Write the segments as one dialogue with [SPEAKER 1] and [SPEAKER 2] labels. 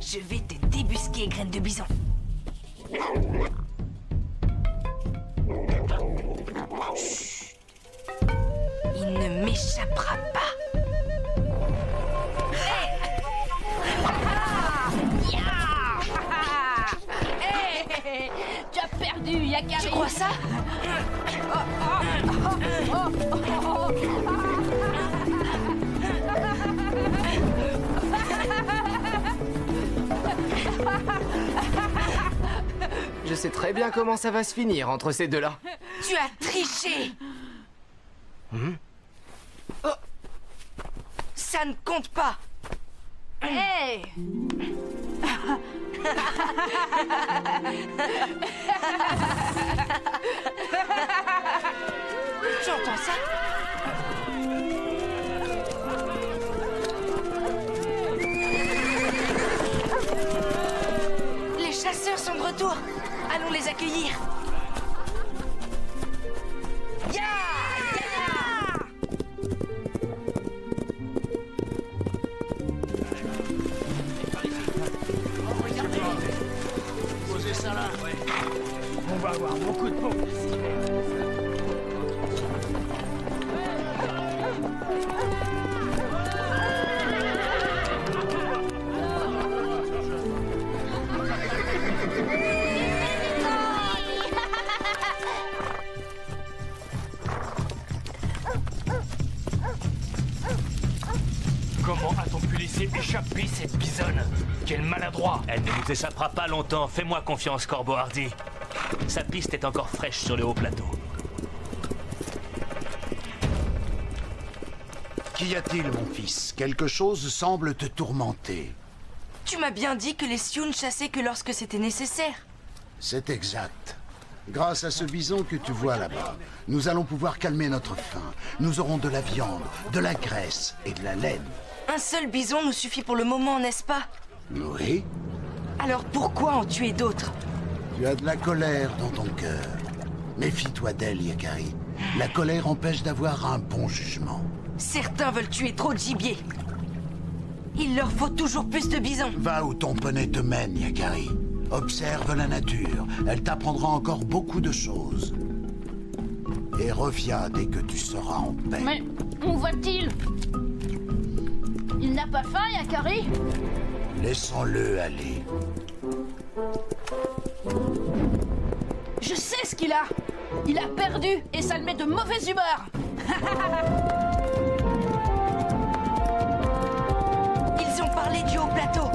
[SPEAKER 1] Je vais te débusquer, graine de bison. Chut. Il ne m'échappera pas.
[SPEAKER 2] Tu as perdu, Yakari.
[SPEAKER 1] Tu crois ça?
[SPEAKER 3] Je sais très bien comment ça va se finir entre ces deux-là.
[SPEAKER 1] Tu as triché. Oh. Ça ne compte pas.
[SPEAKER 2] Hey!
[SPEAKER 1] Tu entends ça? Les chasseurs sont de retour. Allons les accueillir. Ya! Ya!
[SPEAKER 4] Posez ça là. Ouais. On va avoir beaucoup de monde ici.
[SPEAKER 5] Comment a-t-on pu laisser échapper cette bisonne? Quel maladroit!
[SPEAKER 6] Elle ne nous échappera pas longtemps, fais-moi confiance, Corbeau Hardy. Sa piste est encore fraîche sur le haut plateau.
[SPEAKER 7] Qu'y a-t-il, mon fils? Quelque chose semble te tourmenter.
[SPEAKER 1] Tu m'as bien dit que les Sioux chassaient que lorsque c'était nécessaire.
[SPEAKER 7] C'est exact. Grâce à ce bison que tu vois là-bas, nous allons pouvoir calmer notre faim. Nous aurons de la viande, de la graisse et de la laine.
[SPEAKER 1] Un seul bison nous suffit pour le moment, n'est-ce pas?
[SPEAKER 7] Oui,
[SPEAKER 1] Alors pourquoi en tuer d'autres?
[SPEAKER 7] tu as de la colère dans ton cœur. Méfie-toi d'elle, Yakari. La colère empêche d'avoir un bon jugement.
[SPEAKER 1] Certains veulent tuer trop de gibier. Il leur faut toujours plus de bisons.
[SPEAKER 7] Va où ton poney te mène, Yakari. Observe la nature. Elle t'apprendra encore beaucoup de choses. Et reviens dès que tu seras en paix.
[SPEAKER 2] Mais où va-t-il? Il n'a pas faim, Yakari?
[SPEAKER 7] Laissons-le aller.
[SPEAKER 2] Je sais ce qu'il a. Il a perdu et ça le met de mauvaise humeur.
[SPEAKER 1] Ils ont parlé du haut plateau.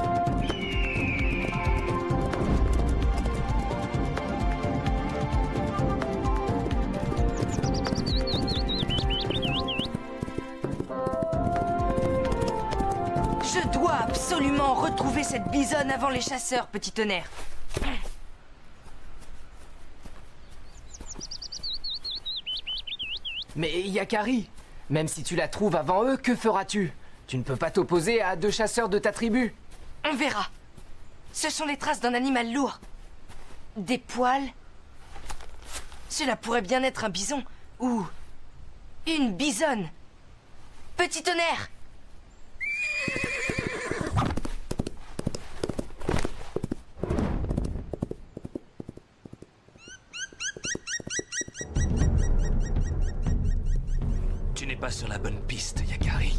[SPEAKER 1] Je dois absolument retrouver cette bisonne avant les chasseurs, petit tonnerre.
[SPEAKER 3] Mais Yakari, même si tu la trouves avant eux, que feras-tu? Tu ne peux pas t'opposer à deux chasseurs de ta tribu.
[SPEAKER 1] On verra. Ce sont les traces d'un animal lourd. Des poils. Cela pourrait bien être un bison ou une bisonne. Petit tonnerre.
[SPEAKER 6] Tu n'es pas sur la bonne piste, Yakari.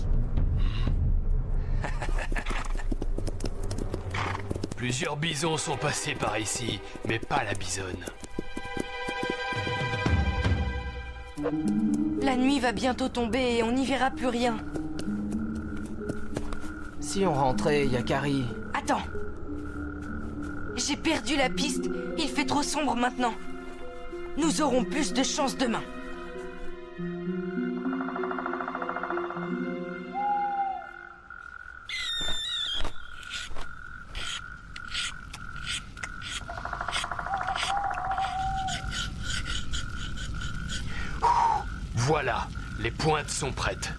[SPEAKER 5] Plusieurs bisons sont passés par ici, mais pas la bisonne.
[SPEAKER 1] La nuit va bientôt tomber et on n'y verra plus rien.
[SPEAKER 3] Si on rentrait, Yakari...
[SPEAKER 1] Attends. J'ai perdu la piste. Il fait trop sombre maintenant. Nous aurons plus de chance demain.
[SPEAKER 5] Voilà, les pointes sont prêtes.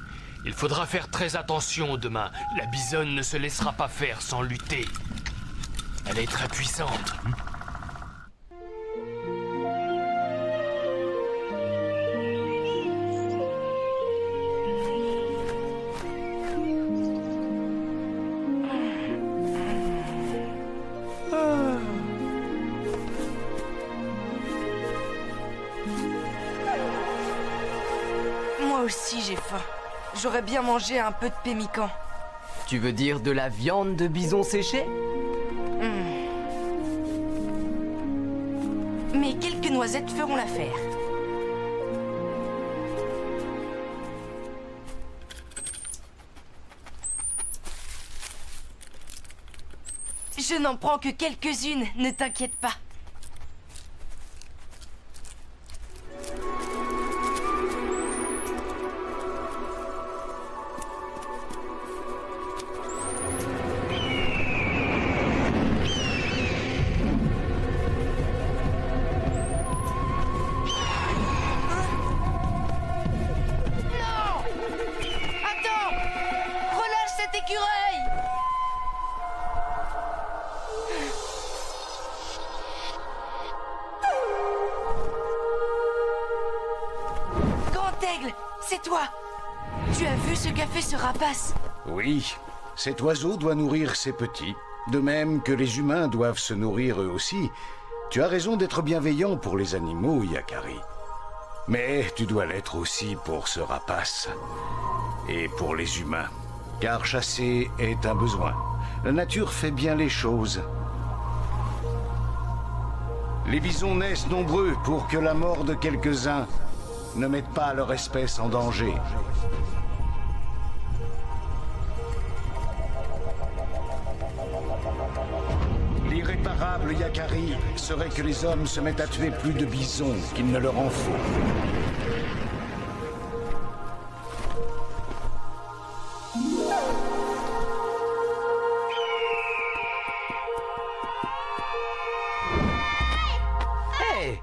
[SPEAKER 5] Il faudra faire très attention demain. La bisonne ne se laissera pas faire sans lutter. Elle est très puissante.
[SPEAKER 1] aussi j'ai faim. J'aurais bien mangé un peu de pémican.
[SPEAKER 3] Tu veux dire de la viande de bison séchée?
[SPEAKER 1] Mais quelques noisettes feront l'affaire. Je n'en prends que quelques-unes, ne t'inquiète pas. C'est toi! Tu as vu ce qu'a fait ce rapace?
[SPEAKER 7] Oui, cet oiseau doit nourrir ses petits, de même que les humains doivent se nourrir eux aussi. Tu as raison d'être bienveillant pour les animaux, Yakari. Mais tu dois l'être aussi pour ce rapace. Et pour les humains. Car chasser est un besoin. La nature fait bien les choses. Les bisons naissent nombreux pour que la mort de quelques-uns ne mettent pas leur espèce en danger. L'irréparable, Yakari, serait que les hommes se mettent à tuer plus de bisons qu'il ne leur en faut.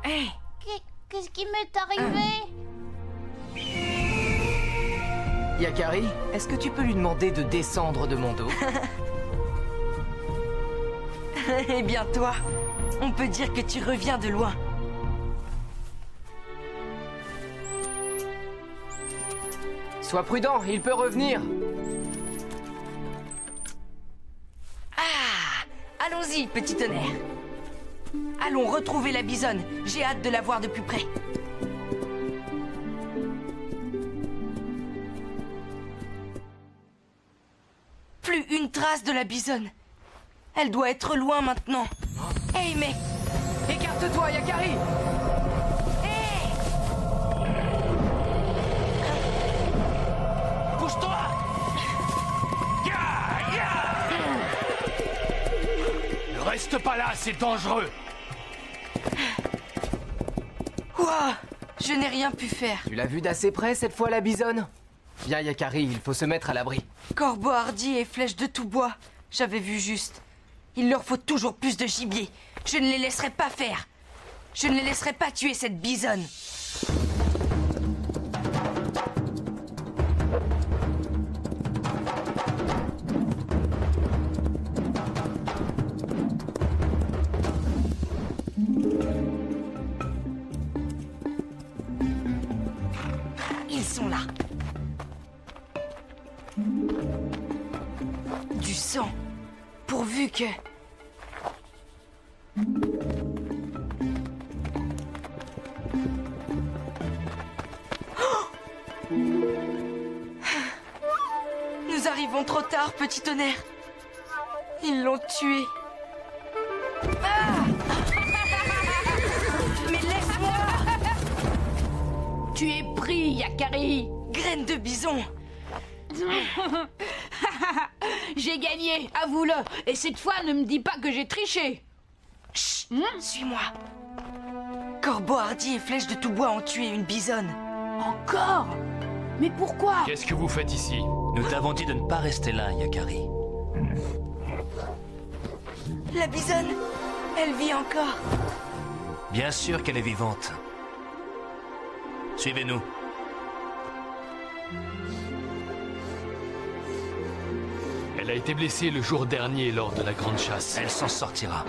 [SPEAKER 3] Hey!
[SPEAKER 2] Qu'est-ce qui m'est arrivé?
[SPEAKER 3] Yakari, est-ce que tu peux lui demander de descendre de mon dos?
[SPEAKER 1] Eh bien toi, on peut dire que tu reviens de loin.
[SPEAKER 3] Sois prudent, il peut revenir.
[SPEAKER 1] Ah! Allons-y, petit tonnerre. Allons retrouver la bisonne. J'ai hâte de la voir de plus près. Plus une trace de la bisonne. Elle doit être loin maintenant. Hey, mec!
[SPEAKER 3] Écarte-toi, Yakari!
[SPEAKER 1] Hey!
[SPEAKER 5] Pousse-toi! Ne reste pas là, c'est dangereux!
[SPEAKER 1] Ouah! Je n'ai rien pu faire.
[SPEAKER 3] Tu l'as vu d'assez près cette fois, la bisonne? Viens, Yakari, il faut se mettre à l'abri.
[SPEAKER 1] Corbeau hardi et flèches de tout bois. J'avais vu juste. Il leur faut toujours plus de gibier. Je ne les laisserai pas faire. Je ne les laisserai pas tuer cette bisonne. Ils sont là. Du sang. Pourvu que... Nous arrivons trop tard, petit tonnerre. Ils l'ont tué. Ah! Mais laisse-moi!
[SPEAKER 2] Tu es pris, Yakari.
[SPEAKER 1] Graine de bison.
[SPEAKER 2] J'ai gagné, avoue-le. Et cette fois, ne me dis pas que j'ai triché.
[SPEAKER 1] Chut, suis-moi. Corbeau hardi et flèches de tout bois ont tué une bisonne.
[SPEAKER 2] Encore? Mais pourquoi?
[SPEAKER 5] Qu'est-ce que vous faites ici?
[SPEAKER 6] Nous t'avons dit de ne pas rester là, Yakari.
[SPEAKER 1] La bisonne, elle vit encore.
[SPEAKER 6] Bien sûr qu'elle est vivante. Suivez-nous.
[SPEAKER 5] Elle a été blessée le jour dernier lors de la grande chasse.
[SPEAKER 6] Elle s'en sortira.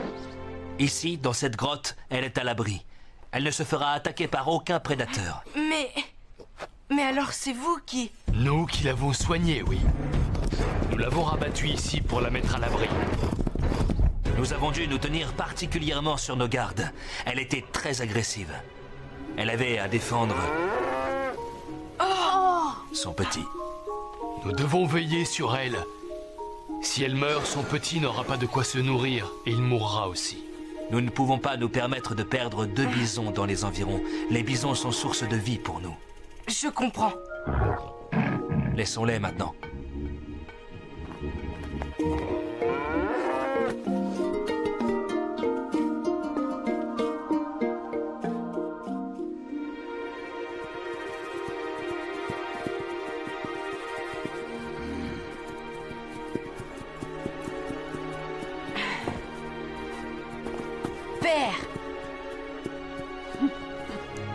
[SPEAKER 6] Ici, dans cette grotte, elle est à l'abri. Elle ne se fera attaquer par aucun prédateur.
[SPEAKER 1] Mais alors c'est vous qui...
[SPEAKER 5] Nous qui l'avons soignée, oui. Nous l'avons rabattue ici pour la mettre à l'abri.
[SPEAKER 6] Nous avons dû nous tenir particulièrement sur nos gardes. Elle était très agressive. Elle avait à défendre...
[SPEAKER 2] Oh!
[SPEAKER 6] son petit.
[SPEAKER 5] Nous devons veiller sur elle. Si elle meurt, son petit n'aura pas de quoi se nourrir et il mourra aussi.
[SPEAKER 6] Nous ne pouvons pas nous permettre de perdre 2 bisons dans les environs. Les bisons sont source de vie pour nous.
[SPEAKER 1] Je comprends.
[SPEAKER 6] Laissons-les maintenant.
[SPEAKER 1] Père!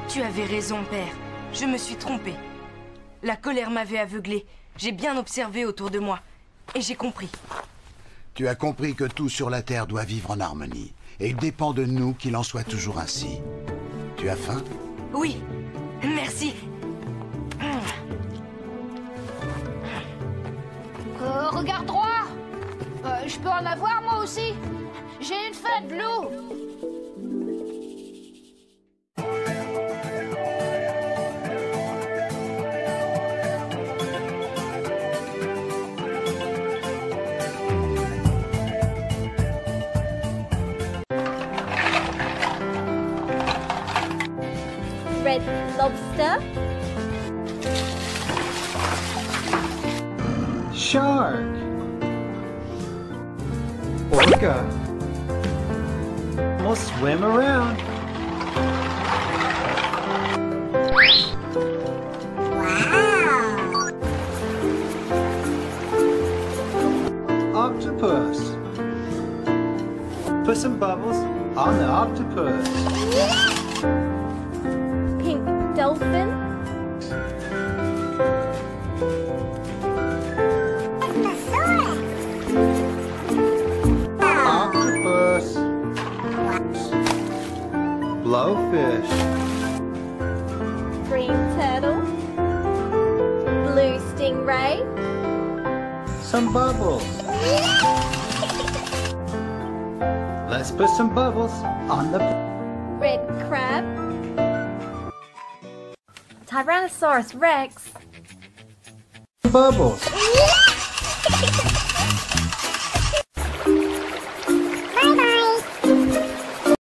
[SPEAKER 1] Tu avais raison, père. Je me suis trompée. La colère m'avait aveuglée. J'ai bien observé autour de moi. Et j'ai compris.
[SPEAKER 8] Tu as compris que tout sur la Terre doit vivre en harmonie. Et il dépend de nous qu'il en soit toujours ainsi. Tu as faim?
[SPEAKER 1] Oui. Merci.
[SPEAKER 2] Regarde droit. Je peux en avoir moi aussi. J'ai une faim de l'eau.
[SPEAKER 9] Red lobster,
[SPEAKER 10] shark, orca. We'll swim around.
[SPEAKER 9] wow,
[SPEAKER 10] Octopus. Put some bubbles on the octopus.
[SPEAKER 9] pink dolphin,
[SPEAKER 10] Octopus. Blowfish.
[SPEAKER 9] green turtle, blue stingray,
[SPEAKER 10] Some bubbles. Let's put some bubbles on the
[SPEAKER 9] red crab, Tyrannosaurus Rex,
[SPEAKER 10] bubbles.